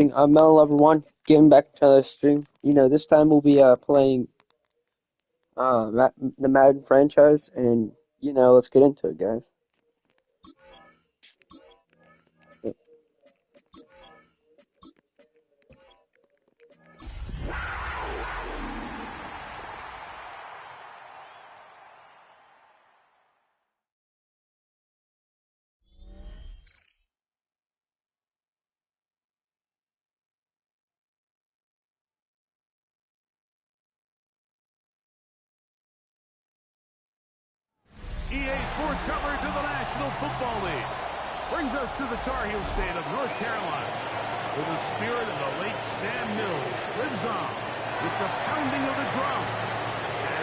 I'm Mel Lover One, getting back to another stream. This time we'll be playing the Madden franchise, and let's get into it, guys. EA Sports coverage of the National Football League brings us to the Tar Heel state of North Carolina, where the spirit of the late Sam Mills lives on with the pounding of the drum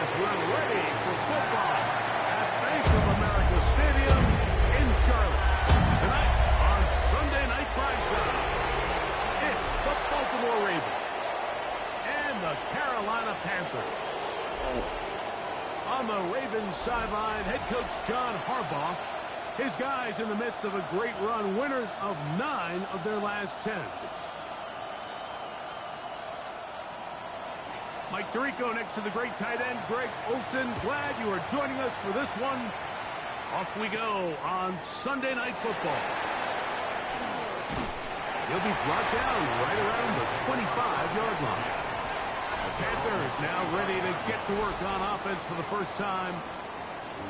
as we're ready for football at Bank of America Stadium in Charlotte. Tonight on Sunday Night Primetime, it's the Baltimore Ravens and the Carolina Panthers. On the Ravens sideline, head coach John Harbaugh. His guys in the midst of a great run, winners of 9 of their last 10. Mike Tirico next to the great tight end, Greg Olsen. Glad you are joining us for this one. Off we go on Sunday Night Football. He'll be brought down right around the 25-yard line. The Panthers now ready to get to work on offense for the first time.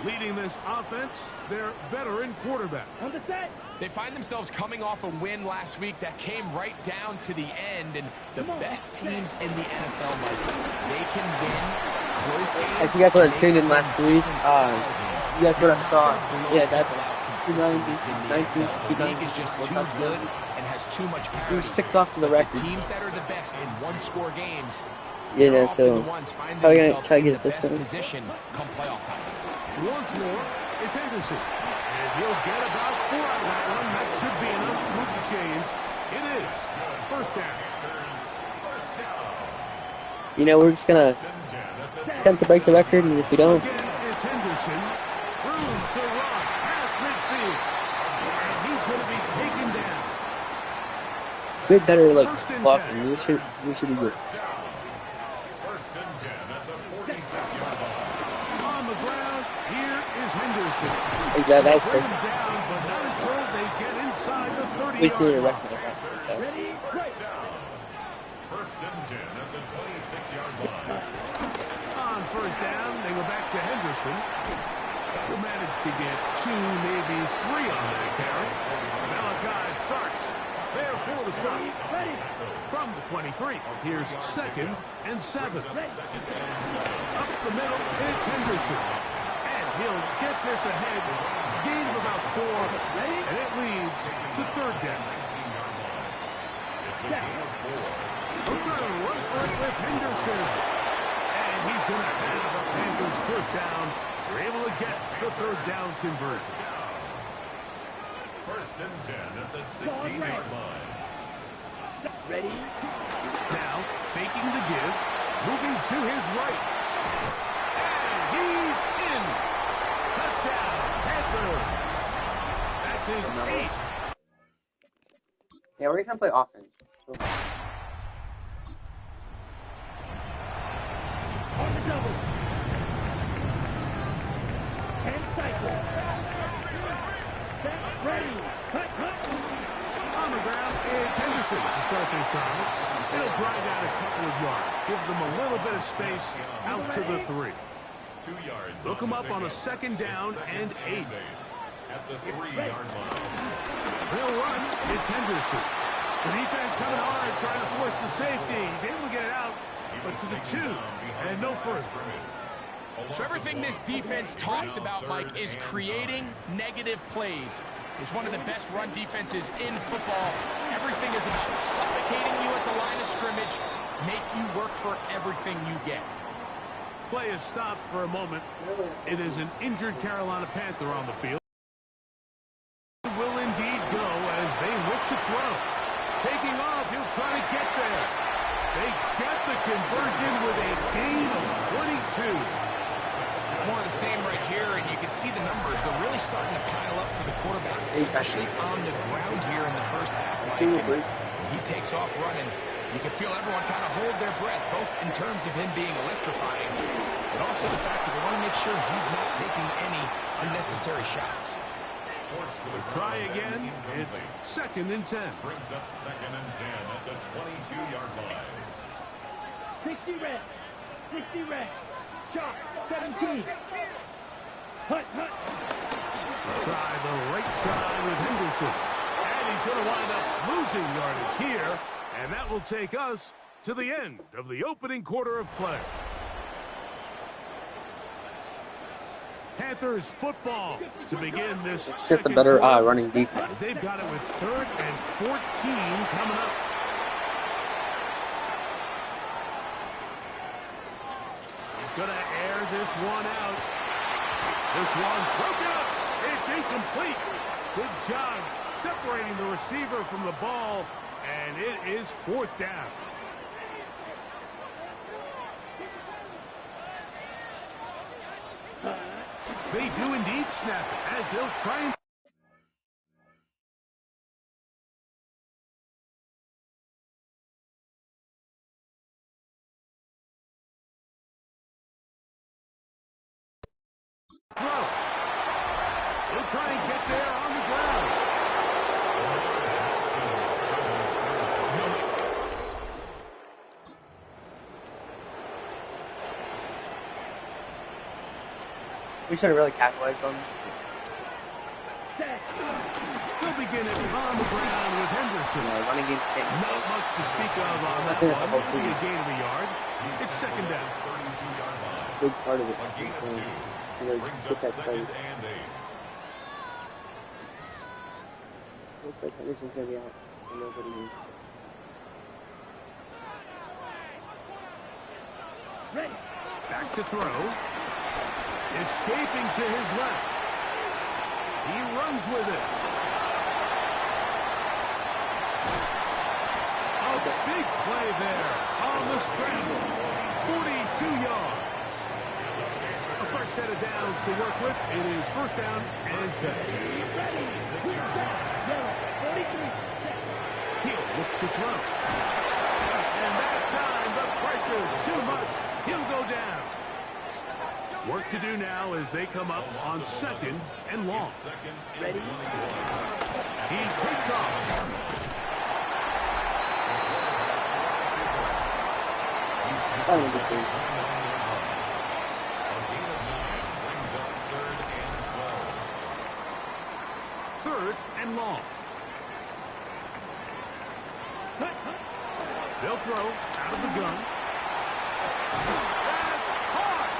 Leading this offense, their veteran quarterback. They find themselves coming off a win last week that came right down to the end, and the best teams in the NFL, Mike, they can win close games. As you guys would have tuned in last week, you guys would have saw, that 290, 19, The league is just too good and has too much parity. He was 6 off of the record. Teams that are the best in one-score games, so probably gonna try to get it this one. Position come playoff time. Once more, it's Henderson. And he'll get about 4 out of that one. That should be enough to move the chains. It is first down. We're just gonna attempt to break the record, and if we don't, It's Henderson. Room to run past midfield. And he's going to be taken down. we're better blocking. We should be good. First and 10 at the 46-yard line. On the ground, here is Henderson. That was Bring perfect. him down, but not until they get inside the We need 30-yard to line. recognize that. First down. First and 10 at the 26-yard line. On first down, they go back to Henderson. Who managed to get 2, maybe 3 on that carry. Malachi starts there for the stop. From the 23, here's 2nd and 7. Up the middle, it's Henderson. And he'll get this ahead. Gain of about 4, and it leads to 3rd down. He'll try to run for it with Henderson. And he's going to have the Panthers first down. They're able to get the 3rd down conversion. First and 10 at the 16-yard line. Ready? Now, faking the give, moving to his right. And he's in. Touchdown, Panthers. That's his 8th. Yeah, we're gonna play offense. On the double. And cycle. Set, ready. Cut. On the ground, it's Henderson to start this drive. It'll drive out a couple of yards. Give them a little bit of space out to the 3. 2 yards. Look them up on a 2nd down and 8. At the 3-yard line. They'll run. It's Henderson. The defense coming hard, trying to force the safety. He's able to get it out, but to the 2 and no further. So everything this defense talks about, Mike, is creating negative plays. It's one of the best run defenses in football. Everything is about suffocating you at the line of scrimmage, make you work for everything you get. Play is stopped for a moment. It is an injured Carolina Panther on the field. Will indeed go as they look to throw. Taking off, he'll try to get there. They get the conversion with a gain of 22. More of the same right here, and you can see the numbers. They're really starting to pile up for the quarterback, especially on the ground here in the first half. Mike. He takes off running. You can feel everyone kind of hold their breath, both in terms of him being electrifying, but also the fact that they want to make sure he's not taking any unnecessary shots. Try again. It's 2nd and 10. Brings up 2nd and 10 at the 22-yard line. 60 reps. 60 reps. Shot. 17. Hut. Try the right side with Henderson. And he's going to wind up losing yardage here. And that will take us to the end of the opening quarter of play. Panthers football to begin this. It's just a better running defense. They've got it with 3rd and 14 coming up. He's going to air this one out. This one broken up. It's incomplete. Good job separating the receiver from the ball, and it is 4th down. They do indeed snap it as they'll try and... throw. They'll try and get there on the ground. We should have really capitalized on this. They'll begin it on the ground with Henderson. Yeah, running game can't. Not much to speak of on that That's one. it. Only a gain of a yard. It's 2nd down. 32-yard line. Big part of it. A gain of 2. Brings Get up that 2nd started. and 8. Looks like Henderson's gonna be out. And nobody needs. Ready. Back to throw. Escaping to his left. He runs with it. A big play there on the scramble. 42 yards. A fresh set of downs to work with. It is 1st down and 10. Ready. 6 back. Yellow. 43. He'll look to throw. And that time, the pressure too much. He'll go down. Work to do now as they come up on 2nd and long. Ready. He takes off. That's not a good thing. Brings up 3rd and 12. 3rd and long. They'll throw out of the gun. That's hard.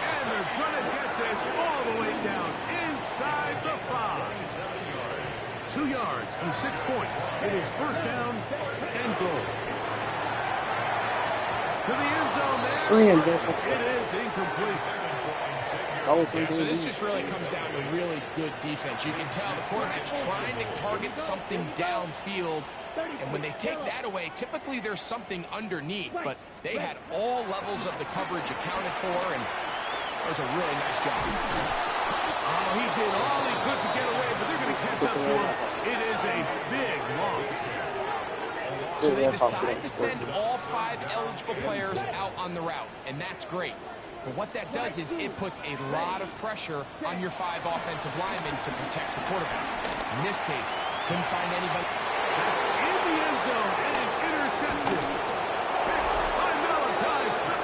And they're going to get this all the way down inside the 5. 2 yards from 6 points. It is 1st down and goal. To the end zone there. Oh, yeah, It is incomplete. Yeah, so this just really comes down to really good defense. You can tell the quarterback's trying to target something downfield, and when they take that away, typically there's something underneath, but they had all levels of the coverage accounted for, and that was a really nice job. Oh, he did all he could to get away, but they're going to catch up to him. It is a big loss. So they decide to send all 5 eligible players out on the route, and that's great. But what that does is it puts a lot of pressure on your 5 offensive linemen to protect the quarterback. In this case, couldn't find anybody. In the end zone and intercepted. By Malachi Smith.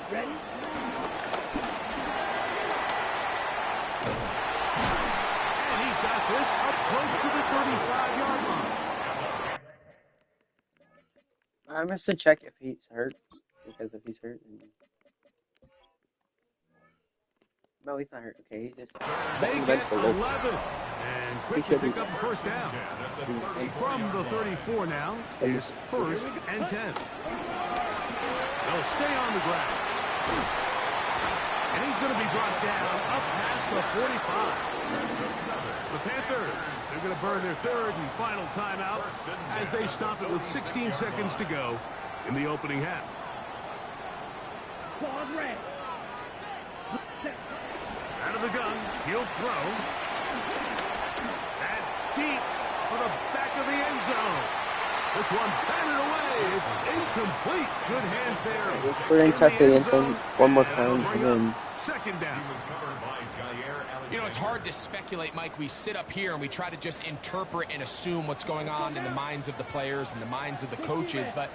Ready. And he's got this up close to the 35-yard line. I must to check if he's hurt. Because if he's hurt, then... No, he's not hurt. Okay, he's just... They get 11. And quickly pick up the 1st down. From the 34 now is 1st and 10. They'll stay on the ground. And he's going to be brought down up past the 45. The Panthers, they're going to burn their third and final timeout as they stop it with 16 seconds to go in the opening half. Out of the gun, he'll throw. That's deep for the back of the end zone. This one batted away. It's incomplete. Good hands there. We're going to touch the end zone one more time and then second down. You know, it's hard to speculate, Mike. We sit up here and we try to just interpret and assume what's going on in the minds of the players and the minds of the coaches, but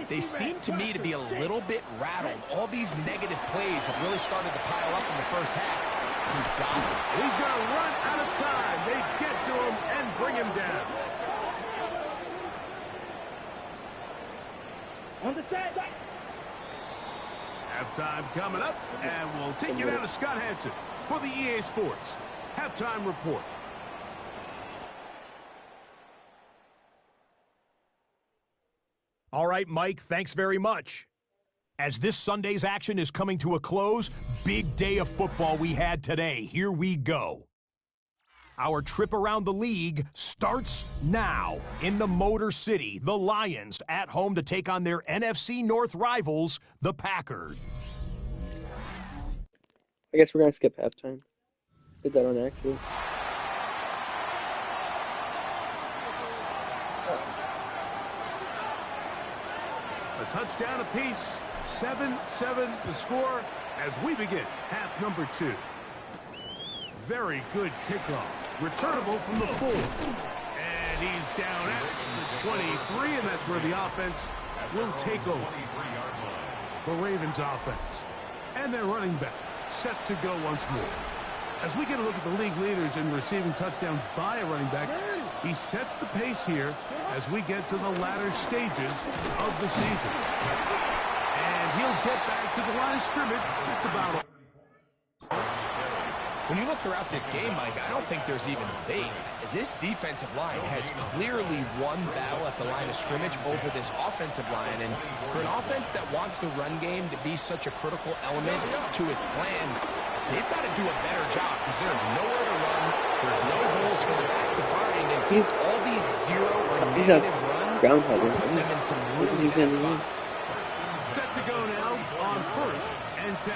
they seem to me to be a little bit rattled. All these negative plays have really started to pile up in the first half. He's got it. He's going to run out of time. They get to him and bring him down. On the sideline. Halftime coming up, and we'll take you down to Scott Hansen for the EA Sports Halftime Report. All right, Mike, thanks very much. As this Sunday's action is coming to a close, big day of football we had today. Here we go. Our trip around the league starts now. In the Motor City, the Lions at home to take on their NFC North rivals, the Packers. I guess we're going to skip halftime. Did that on accident. A touchdown apiece, 7-7 the score as we begin half number 2. Very good kickoff. Returnable from the 4. And he's down at the 23, and that's where the offense will take over. The Ravens offense. And their running back set to go once more. As we get a look at the league leaders in receiving touchdowns by a running back, he sets the pace here as we get to the latter stages of the season. And he'll get back to the line of scrimmage. That's about all. When you look throughout this game, Mike, I don't think there's even a debate. This defensive line has clearly won the battle at the line of scrimmage over this offensive line. And for an offense that wants the run game to be such a critical element to its plan, they've got to do a better job because there's nowhere to run. There's no holes for the back to find. And all these zero or negative runs are putting them in some really bad spots. Set to go now on 1st and 10.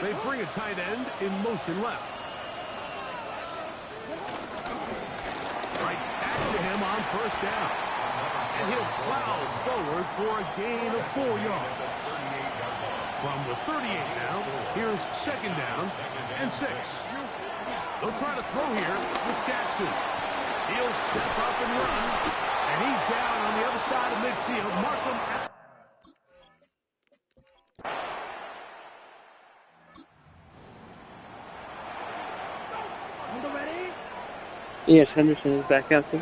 They bring a tight end in motion left. Right back to him on 1st down. And he'll plow forward for a gain of 4 yards. From the 38 now, here's 2nd down and 6. They'll try to throw here with Jackson. He'll step up and run. And he's down on the other side of midfield. Markham at Yes, Henderson is back out there.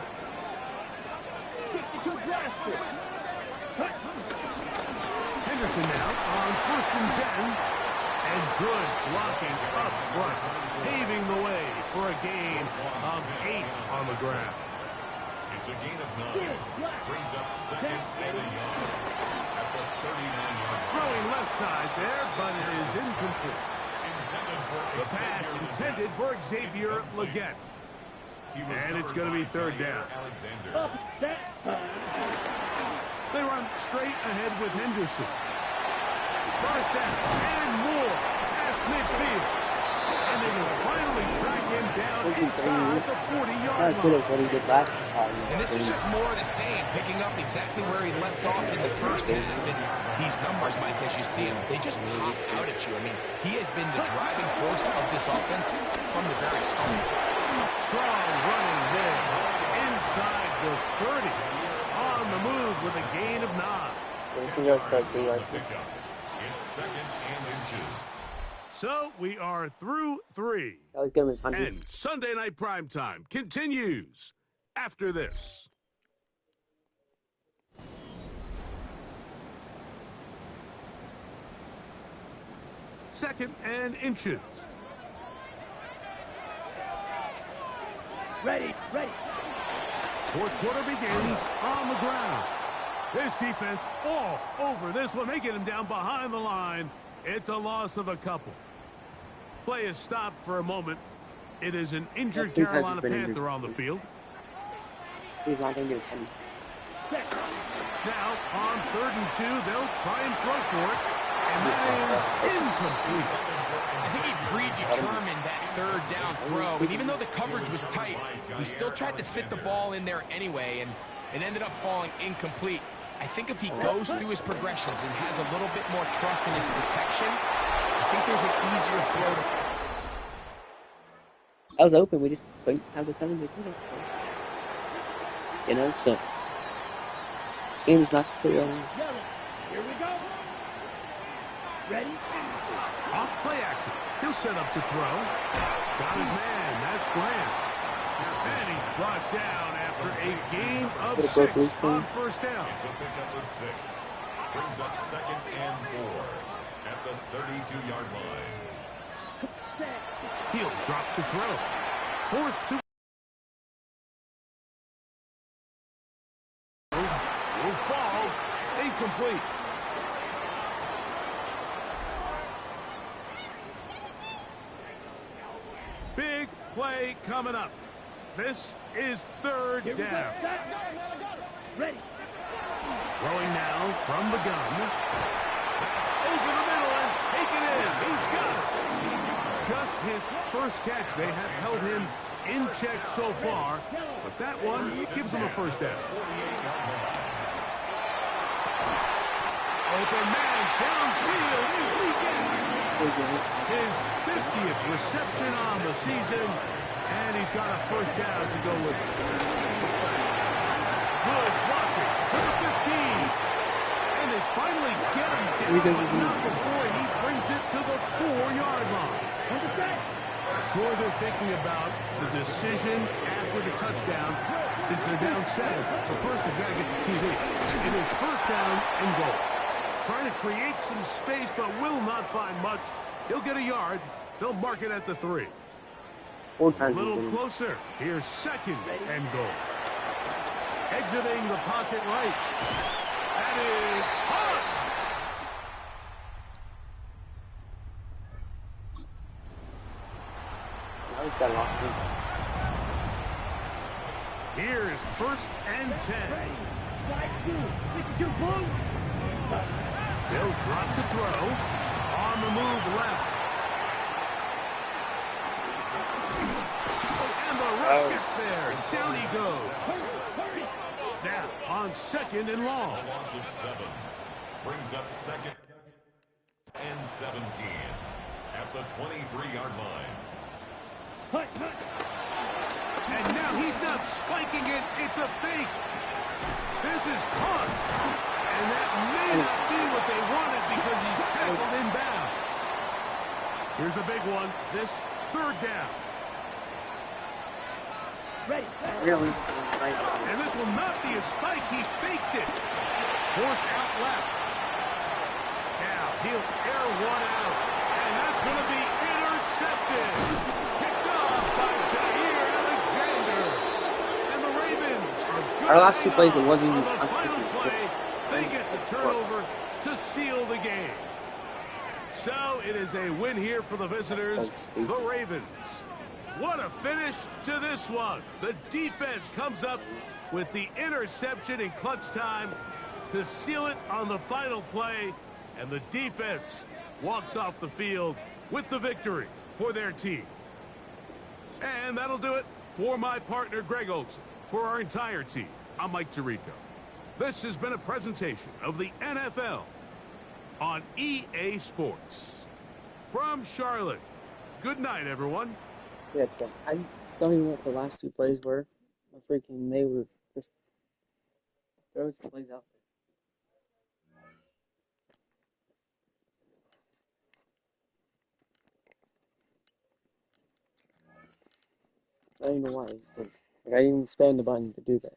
Henderson now on 1st and 10. And good blocking up front, paving the way for a gain of 8 on the ground. It's a gain of 9. Brings up 2nd and a yard at the 39-yard line. Throwing left side there, but it is incomplete. The pass intended for Xavier Leggett. And it's going to be 3rd down. They run straight ahead with Henderson. 1st down and more past midfield. And they will finally track him down inside the 40-yard line. That's good at what he did last time. And this is just more of the same, picking up exactly where he left off in the first half. And these numbers, Mike, as you see them, they just pop out at you. I mean, he has been the driving force of this offense from the very start. Strong running there. Inside the 30. On the move with a gain of 9. It's 2nd and inches. So we are through 3. And Sunday Night Primetime continues after this. Second and inches. Ready. Fourth quarter begins on the ground. This defense all over this one. They get him down behind the line. It's a loss of a couple. Play is stopped for a moment. It is an injured Sometimes he's Carolina been Panther injured on the too. field. He's not going to get his Now, on 3rd and 2, they'll try and throw for it. And that is incomplete. I think he predetermined that 3rd down throw, and even though the coverage was tight, he still tried to fit the ball in there anyway, and it ended up falling incomplete. I think if he goes through his progressions and has a little bit more trust in his protection, I think there's an easier throw. I was open, we just couldn't have the time to do it. You know, so this game is not clear. Here we go. Ready? Off play action. He'll set up to throw. Got his man. That's Grant. And he's brought down after a game of 6 on 1st down. It's a pickup of 6. Brings up 2nd and 4 at the 32-yard line. He'll drop to throw. Forced to will fall. Incomplete. Big play coming up. This is 3rd down. Ready. Throwing now from the gun. Over the middle and taken in. He's got it. Just his first catch. They have held him in check so far, but that one gives him a 1st down. Open man downfield is leaking. His 50th reception on the season, and he's got a 1st down to go with. Good blocking to the 15. And they finally get him down, but not before he brings it to the 4-yard line. Sure, they're thinking about the decision after the touchdown since they're down 7. So first they've got to get the TV. It is 1st down and goal. Trying to create some space, but will not find much. He'll get a yard. They'll mark it at the 3. A little closer. Here's 2nd and goal. Exiting the pocket right. That is hard. Now he's got locked in. Here's 1st and 10. 52, boom. They'll drop to throw. On the move left. And the rush gets there. Down he goes. Now on 2nd and long. A loss of 7. Brings up 2nd and 17 at the 23-yard line. And now he's not spiking it. It's a fake. This is caught. And that may not be what they wanted because he's tackled inbounds. Here's a big one. This 3rd down. Ready. Really? And this will not be a spike. He faked it. Forced out left. Now he'll air one out. And that's going to be intercepted. Picked off by Jair Alexander. And the Ravens are good. Our last 2 plays, it wasn't even on the us final picking. play. They get the turnover to seal the game. So it is a win here for the visitors, the Ravens. What a finish to this one. The defense comes up with the interception in clutch time to seal it on the final play. And the defense walks off the field with the victory for their team. And that'll do it for my partner, Greg Olson. For our entire team, I'm Mike Tirico. This has been a presentation of the NFL on EA Sports. From Charlotte, good night, everyone. Yeah, it's I don't even know what the last 2 plays were. They were just throwing some plays out there. I don't even know why. Like, I didn't even spam the button to do that.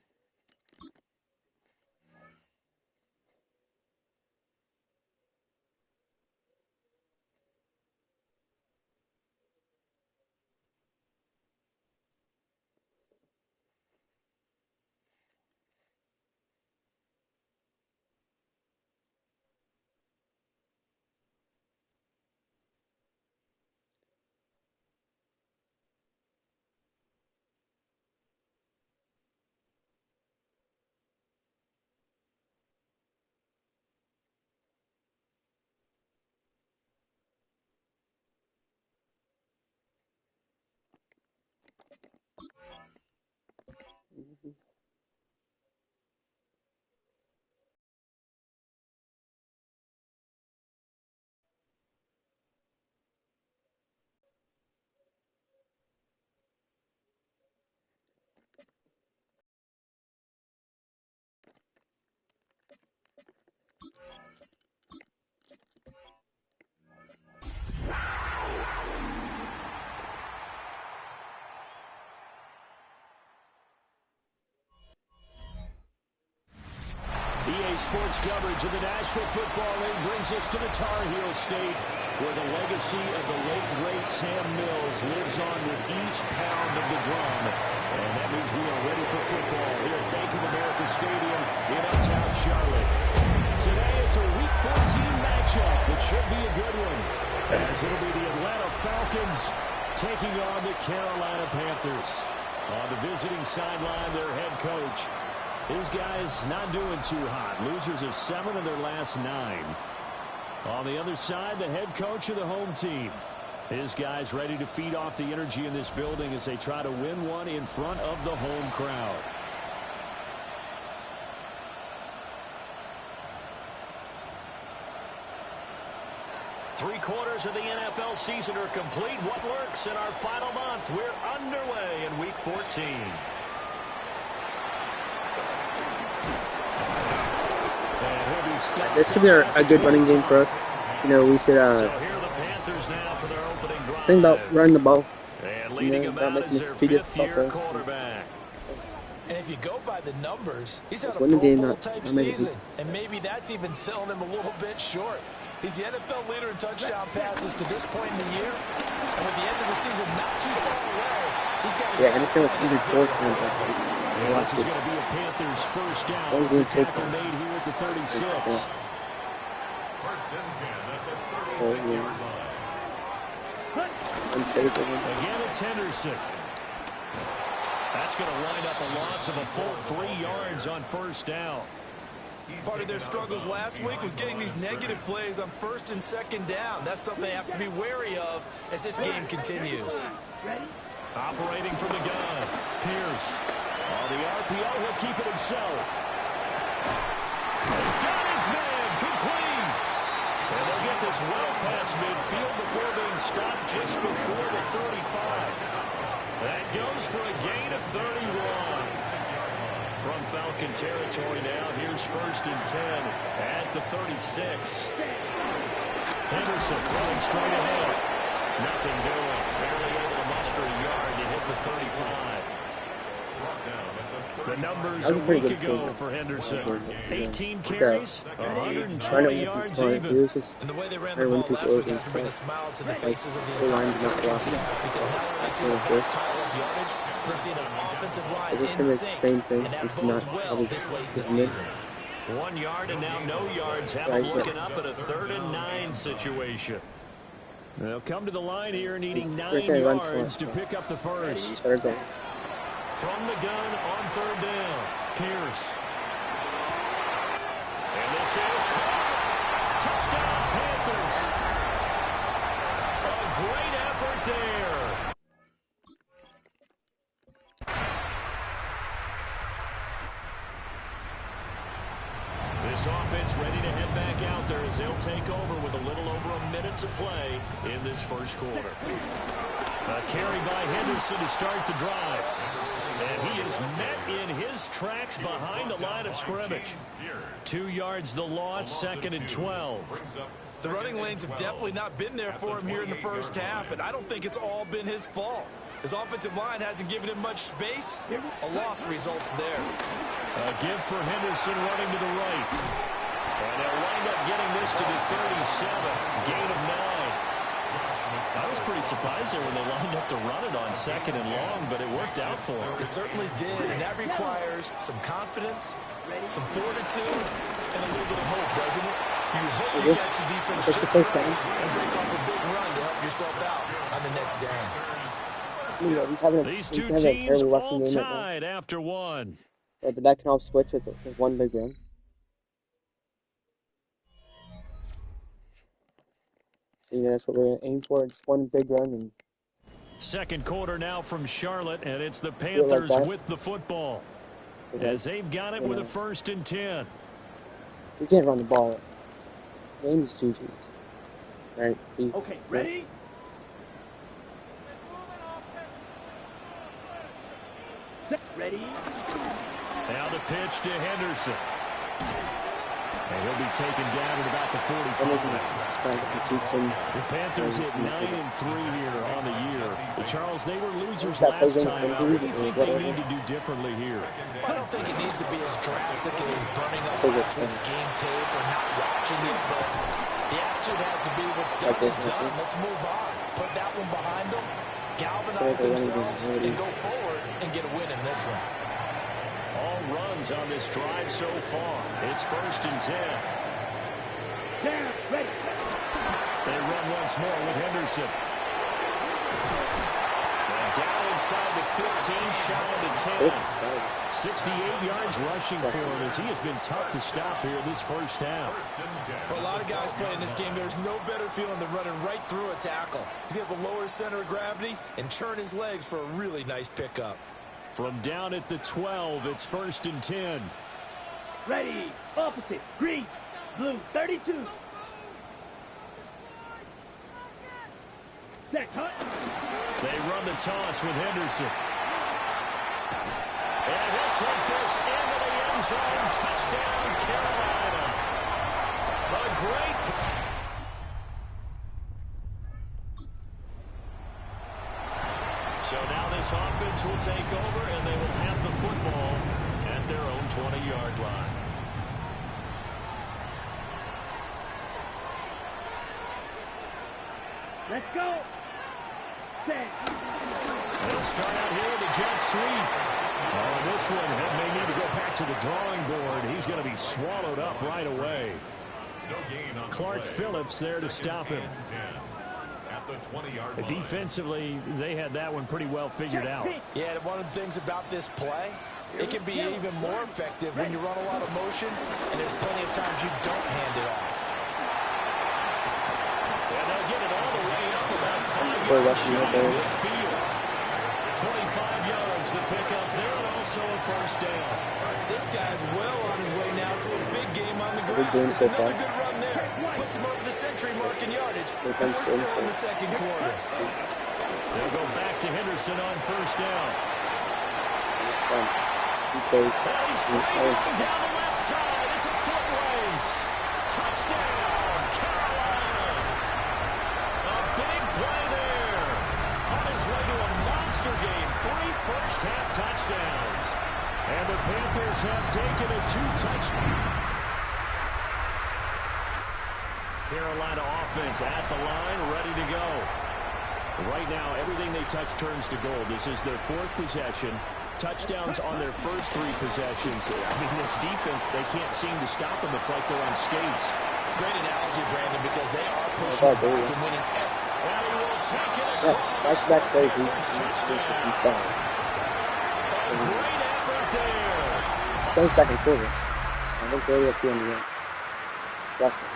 EA Sports coverage of the National Football League brings us to the Tar Heel State, where the legacy of the late, great Sam Mills lives on with each pound of the drum. And that means we are ready for football here at Bank of America Stadium in uptown Charlotte. Today, it's a Week 14 matchup, which should be a good one, as it'll be the Atlanta Falcons taking on the Carolina Panthers. On the visiting sideline, their head coach. These guys not doing too hot. Losers of 7 of their last 9. On the other side, the head coach of the home team. His guys ready to feed off the energy in this building as they try to win one in front of the home crowd. Three-quarters of the NFL season are complete. What lurks in our final month? We're underway in Week 14. This could be a good running game for us. You know, we should think about running the ball. You know, about making this too difficult for us. And if you go by the numbers, he's had a win the Pro game, Bowl not type make it season, and maybe that's even selling him a little bit short. He's the NFL leader in touchdown passes to this point in the year, and with the end of the season not too far away, he's got his Anderson was even 4 times last season. This is going to be a Panthers first down. The tackle made here at the 36. First and 10 at the 36-yard line. Again, it's Henderson. That's going to wind up a loss of a full 3 yards on first down. Part of their struggles last week was getting these negative plays on first and second down. That's something they have to be wary of as this game continues. Operating from the gun, Pierce. On the RPO, he'll keep it himself. Got his man, complete. And they'll get this well past midfield before being stopped just before the 35. That goes for a gain of 31. From Falcon territory now, here's first and 10 at the 36. Henderson running straight ahead. Nothing doing. Barely able to muster a yard to hit the 35. The numbers a week ago for Henderson. 18 carries, 120 yards even. And the way they ran the ball last week has to bring a smile to the faces of the entire coaching staff, because not only see the ball pile up yardage, they're seeing an offensive line in sync, and that bodes well this late in the season. 1 yard and now no yards. Have them looking up at a 3rd and 9 situation. They'll come to the line here needing 9 yards to pick up the first. From the gun on 3rd down, Pierce. And this is caught. Touchdown, Panthers. A great effort there. This offense ready to head back out there as they'll take over with a little over a minute to play in this first quarter. A carry by Henderson to start the drive. And he is met in his tracks behind the line of scrimmage. 2 yards the loss, 2nd and 12. The running lanes have definitely not been there for him here in the first half, and I don't think it's all been his fault. His offensive line hasn't given him much space. A loss results there. A give for Henderson running to the right. And they'll wind up getting this to the 37. Gain of 9. I was pretty surprised there when they lined up to run it on 2nd and long, but it worked out for them. It certainly did, and that requires some confidence, some fortitude, and a little bit of hope, doesn't it? You hope you catch your defense just right and break off a big run to help yourself out on the next down. These two teams all tied after one. Yeah, but that can all switch with one big run. So, yeah, that's what we're going to aim for. Just one big run. And second quarter now from Charlotte, and it's the Panthers with the football. as they've got it with a 1st and 10. You can't run the ball. Game's GG's. Right? Okay, ready? Ready? Now the pitch to Henderson. And he'll be taken down at about the 45. The Panthers hit 9-3 here on the year. Charles, they were losers last time out. What do you think they need to do differently here? I don't think it needs to be as drastic as burning up last week's game tape or not watching it, but the attitude has to be what's done is done. Let's move on. Put that one behind them, galvanize themselves, and go forward and get a win in this one. All runs on this drive so far. It's 1st and 10. Down, ready. They run once more with Henderson. And down inside the 15, shy of the 10. 68 yards rushing for him as he has been tough to stop here this first half. For a lot of guys playing this game, there's no better feeling than running right through a tackle. He's able to lower his center of gravity and churn his legs for a really nice pickup. From down at the 12, it's 1st and 10. Ready. Opposite. Green. Blue. 32. Set. Hunt. They run the toss with Henderson. And he'll take this into the end zone. Touchdown, Carolina. A great... So now this offense will take over, and they will have the football at their own 20-yard line. Let's go. Set. They'll start out here with a jet sweep. Oh, this one may need to go back to the drawing board. He's going to be swallowed up right away. No gain on Clark Phillips there to stop him. At the 20-yard line. Defensively, they had that one pretty well figured out. Yeah, one of the things about this play, it can be even more effective when you run a lot of motion, and there's plenty of times you don't hand it off. And they'll get it all the way up about 5 yards short of midfield. 25 yards to pick up there, and also a 1st down. This guy's well on his way now to a big game on the ground. It's another good run there. Puts him over the century mark in yardage. And we're still in the 2nd quarter. They'll go back to Henderson on 1st down. He's safe. He's fighting down the left side. It's a foot race. Touchdown, Carolina. A big play there. On his way to a monster game. 3 first-half touchdowns. And the Panthers have taken a 2-touchdown. Carolina offense at the line, ready to go. Right now, everything they touch turns to gold. This is their 4th possession. Touchdowns on their first 3 possessions. I mean, this defense, they can't seem to stop them. It's like they're on skates. Great analogy, Brandon, because they are pushing back and winning. And he will take it across. That's that crazy. Touchdown. A great effort there. Only 2nd quarter. I think they're up here in the game. Russell.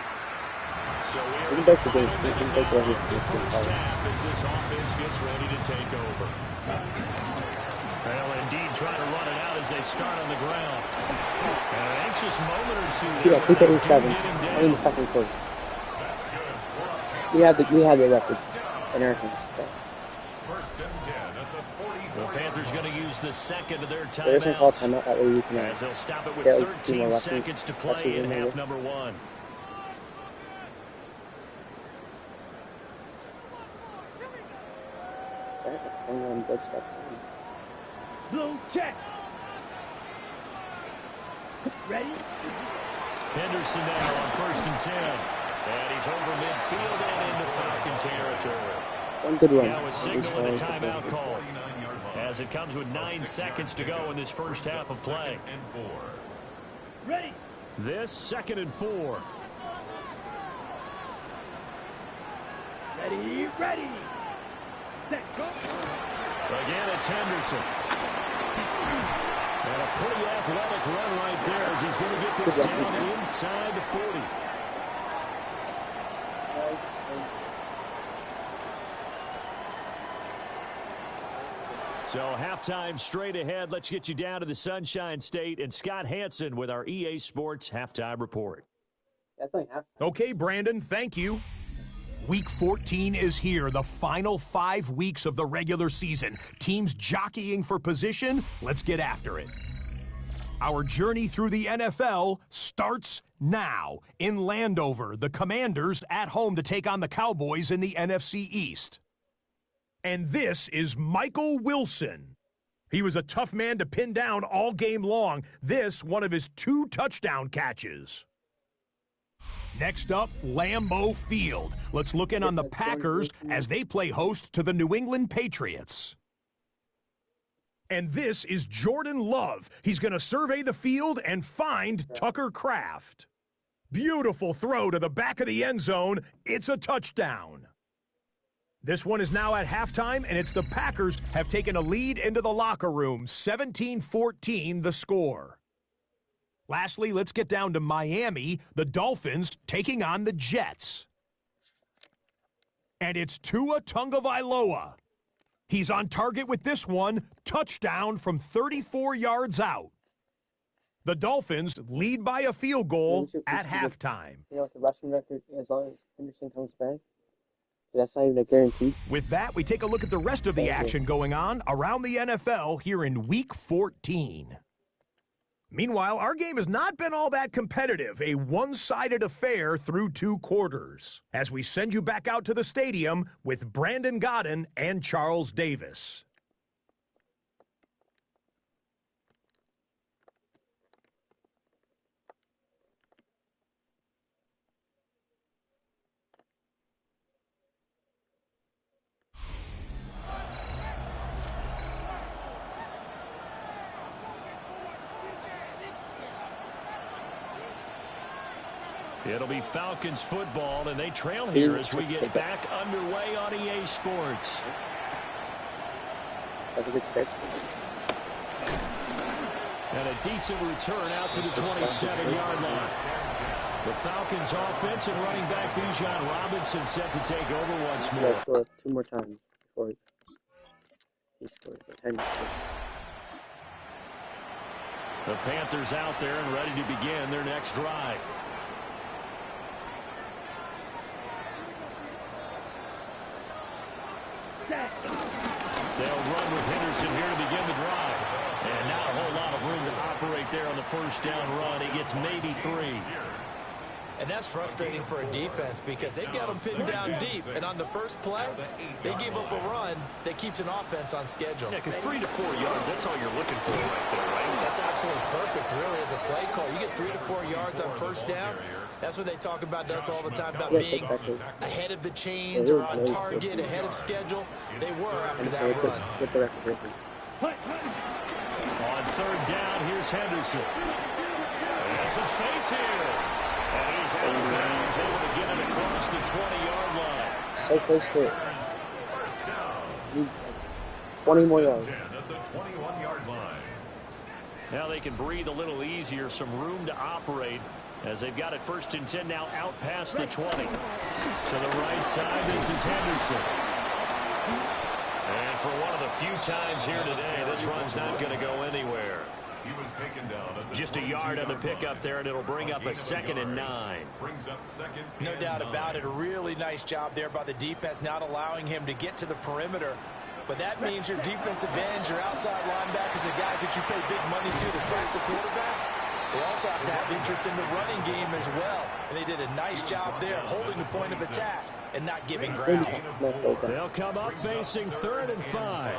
So we can take the game. We can take over this first half as this offense gets ready to take over. Well, indeed, trying to run it out as they start on the ground. An anxious moment or two. Yeah, 237. Only in the 2nd quarter. We had the record and everything. First and 10 at the 40. The Panthers going to use the second of their There's a call timeouts. timeout that way we can As they'll stop it with get at least 2 13 more seconds to play in half number 1. Good stuff. Blue, check. Ready? Henderson now on 1st and 10. And he's over midfield and into Falcon territory. One good run. Now a signal and a timeout call as it comes with 9 seconds to go in this first half of play. Ready? This 2nd and 4. Ready, ready. Set, go. Again, it's Henderson. And a pretty athletic run right there as he's going to get this down inside the 40. So halftime straight ahead. Let's get you down to the Sunshine State and Scott Hansen with our EA Sports halftime report. That's like half. Okay, Brandon, thank you. Week 14 is here, the final 5 weeks of the regular season. Teams jockeying for position. Let's get after it. Our journey through the NFL starts now. In Landover, the Commanders at home to take on the Cowboys in the NFC East. And this is Michael Wilson. He was a tough man to pin down all game long. This, one of his 2 touchdown catches. Next up, Lambeau Field. Let's look in on the Packers as they play host to the New England Patriots. And this is Jordan Love. He's going to survey the field and find Tucker Kraft. Beautiful throw to the back of the end zone. It's a touchdown. This one is now at halftime, and it's the Packers have taken a lead into the locker room. 17-14 the score. Lastly, let's get down to Miami, the Dolphins taking on the Jets. And it's Tua Tagovailoa. He's on target with this one, touchdown from 34 yards out. The Dolphins lead by a field goal at halftime. You know what the rushing record as long as Henderson comes back? That's not even a guarantee. With that, we take a look at the rest of the action going on around the NFL here in Week 14. Meanwhile, our game has not been all that competitive, a one-sided affair through 2 quarters, as we send you back out to the stadium with Brandon Godden and Charles Davis. It'll be Falcons football, and they trail here as we get back underway on EA Sports. That's a good pick. And a decent return out to the 27-yard line. The Falcons offense and running back Bijan Robinson set to take over once more. He scored 2 more times before he scored. The Panthers out there and ready to begin their next drive. They'll run with Henderson here to begin the drive. And not a whole lot of room to operate there on the first down run. He gets maybe 3. And that's frustrating for a defense because they got them pinned down deep. And on the first play, they gave up a run that keeps an offense on schedule. Yeah, because 3 to 4 yards, that's all you're looking for right there, right? That's absolutely perfect, really, as a play call. You get 3 to 4 yards on first down. That's what they talk about us all the time, about being ahead of the chains or on target, ahead of schedule. They were after that run. On third down, here's Henderson. And some space here. And he's able to get it across the 20-yard line. So close to it. 20 more yards. Now they can breathe a little easier, some room to operate as they've got it 1st and 10 now out past the 20. To the right side, this is Henderson. And for one of the few times here today, this run's not going to go anywhere. He was taken down at the Just a yard on the pickup there, and it'll bring up a 2nd and 9. Brings up 2nd No and doubt 9. about it. A really nice job there by the defense, not allowing him to get to the perimeter. But that means your defensive ends, your outside linebackers, the guys that you pay big money to sack the quarterback, they also have to have interest in the running game as well. And they did a nice job there, holding the point of attack and not giving ground. They'll come up facing 3rd and 5.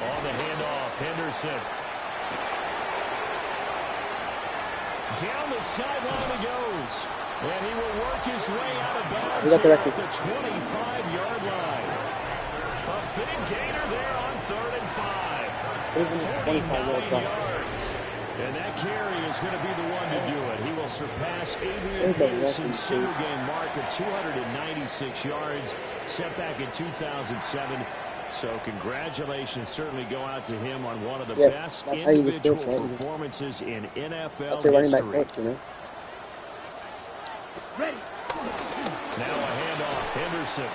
On the handoff, Henderson. Down the sideline he goes. And he will work his way out of bounds at the 25-yard line. A big gainer there on 3rd and 5. 49 yards. And that carry is going to be the one to do it. He will surpass Adrian Peterson's single-game mark of 296 yards set back in 2007. So congratulations certainly go out to him on one of the best individual performances in NFL history. Ready. Now a handoff, Henderson.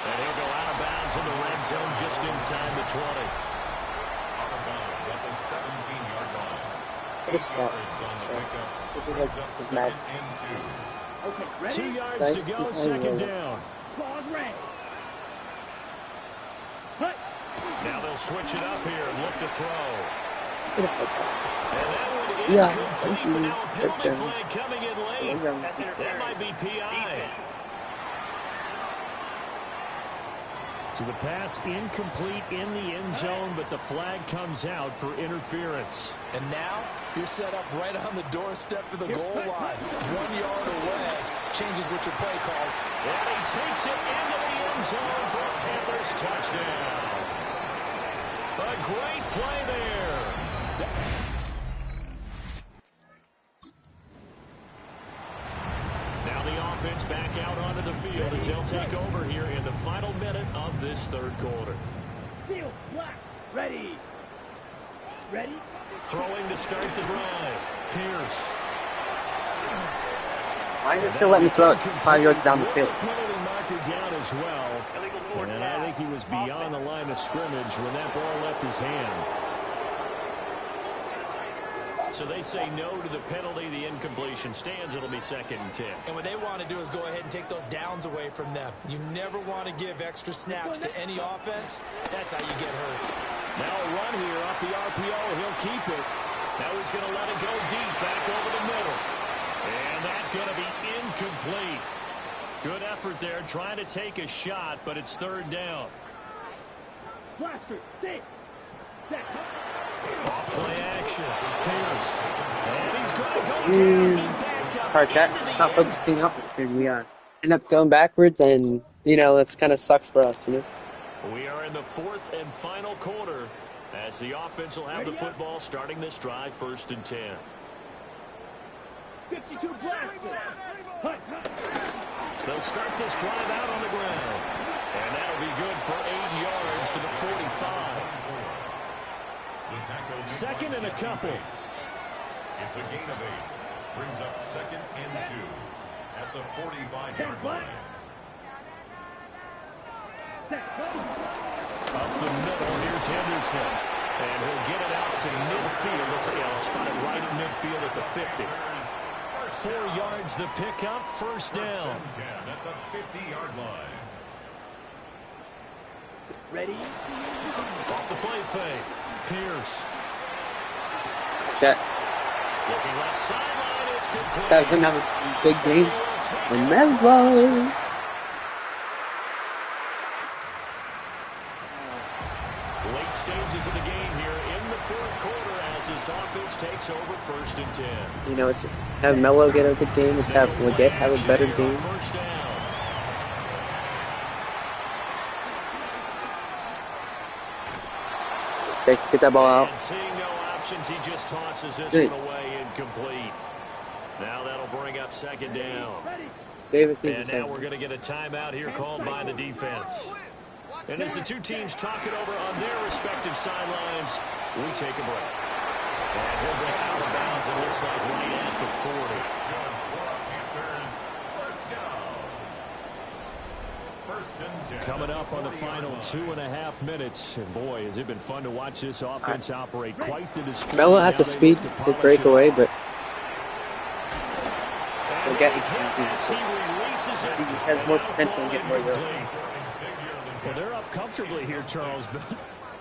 And he'll go out of bounds in the red zone just inside the 20. Out of bounds at the 17-yard line. What a snap. This is like his match. Okay, ready? 2 yards Thanks to go, to second Iowa. down. Pause, ready. Hut. Now they'll switch it up here and look to throw. Get a foot. And that one Yeah, incomplete, thank you. but now a penalty Touchdown. flag coming in late. That might be PI. So the pass incomplete in the end zone, but the flag comes out for interference. And now you're set up right on the doorstep to the goal line. 1 yard away. Changes what your play called. And he takes it into the end zone for a Panthers touchdown. A great play there. Now the offense back out onto the field as they'll take over here in the final minute of this third quarter. Field, black. Ready. Ready? Throwing to start the drive. Pierce. Why did they still let me throw it 5 yards down the field? Penalty marker down as well. And I think he was beyond the line of scrimmage when that ball left his hand. So they say no to the penalty. The incompletion stands. It'll be 2nd and 10. And what they want to do is go ahead and take those downs away from them. You never want to give extra snaps to any offense. That's how you get hurt. Now a run here off the RPO. He'll keep it. Now he's going to let it go deep back over the middle. And that's going to be incomplete. Good effort there trying to take a shot, but it's 3rd down. Blaster, stay. Set. Off play action. Pierce. And he's going to go down. He backed up Sorry, chat. into It's the not end. focusing upward. We end up going backwards, and, you know, that's kind of sucks for us, you know? We are in the 4th and final quarter as the offense will have the football starting this drive 1st and 10. 52 blaster. Hut, hut. They'll start this drive out on the ground. And that'll be good for 8 yards to the 45. The tackle made 2nd by and a Jesse couple. Bates. It's a gain of 8. Brings up 2nd and 2 at the 45-yard line. Set. Go. Up the middle, here's Henderson. And he'll get it out to midfield. Let's see, I'll spot it right at midfield at the 50. 4 yards the pickup, 1st down. 10 at the 50-yard line. Ready? Off the play fake. Pierce. Chat. Looking left sideline, it's complete. That was another big game. And Meslo. Late stages of the game here in the 4th quarter as this offense takes over 1st and 10. You know, it's just have Melo get a good game, and have Leggett have a better game. 1st down. They can get that ball out. And seeing no options, he just tosses this Good. one away incomplete. Now that'll bring up 2nd down. Davis needs And to now we're going to get a timeout here called by the defense. And as the two teams talk it over on their respective sidelines, we take a break. And he'll go out of bounds, it looks like right at the 40. Panthers, first down. 1st and 10. Coming up on the final 2.5 minutes. And boy, has it been fun to watch this offense operate. Quite the display. Melo has Now the they speed look to to polish break it away, off. but And Leggett he releases it. has more potential to get more yards. Well, they're up comfortably here, Charles, but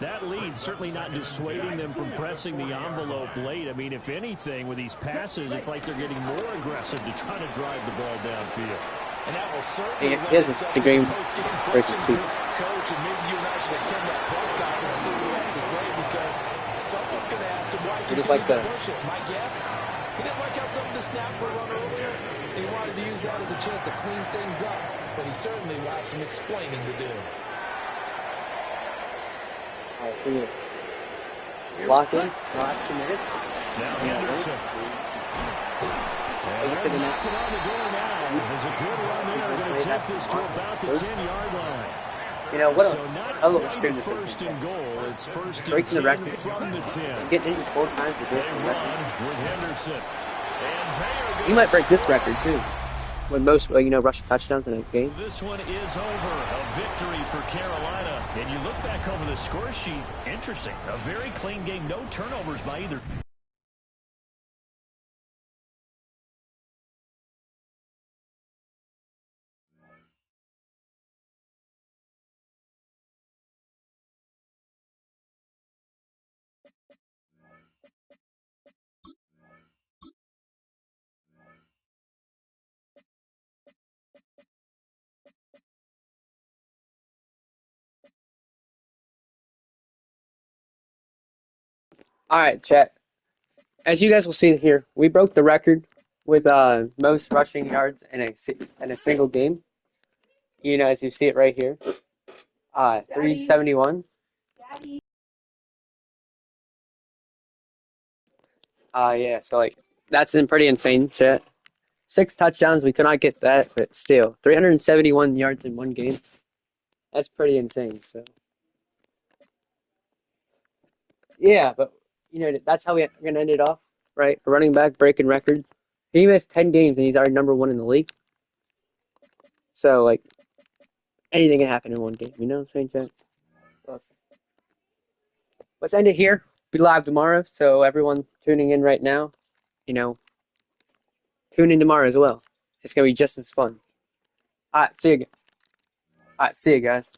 that lead certainly not dissuading them from pressing the envelope late. I mean, if anything, with these passes, it's like they're getting more aggressive to try to drive the ball downfield. And that will certainly He has itself the to some game post-game breaking questions speed. for Coach, and maybe you and I should attend that press conference and see what he has to say, because someone's going to ask him why he Just continued like to the- push it. My guess, he didn't like how some of the snaps were run earlier. He wanted to use that as a chance to clean things up, but he certainly will have some explaining to do. All right, here. Just lock in the last 2 minutes. Now Henderson. Take it to the next. Knocking on the door now. There's a good run there. Going to take this to about the 10-yard line. You know, what So a not hell of a quite screen a this is. first and goal. It's 1st and Breaking the 10 record. from the 10. Getting injured 4 times to They break the record. run with Henderson. And they are He might break this record, too. with most, rushing touchdowns in a game. This one is over. A victory for Carolina. And you look back over the score sheet. Interesting. A very clean game. No turnovers by either. All right, chat. As you guys will see here, we broke the record with most rushing yards in a single game. As you see it right here, 371. Yeah, so that's pretty insane, chat. 6 touchdowns, we could not get that, but still, 371 yards in one game. That's pretty insane. So yeah, but that's how we're gonna end it off, right? A running back breaking records. He missed 10 games and he's already number 1 in the league. So anything can happen in one game. You know what I'm saying, chat? So let's end it here. Be live tomorrow. So everyone tuning in right now, tune in tomorrow as well. It's gonna be just as fun. All right, see you. All right, see you guys.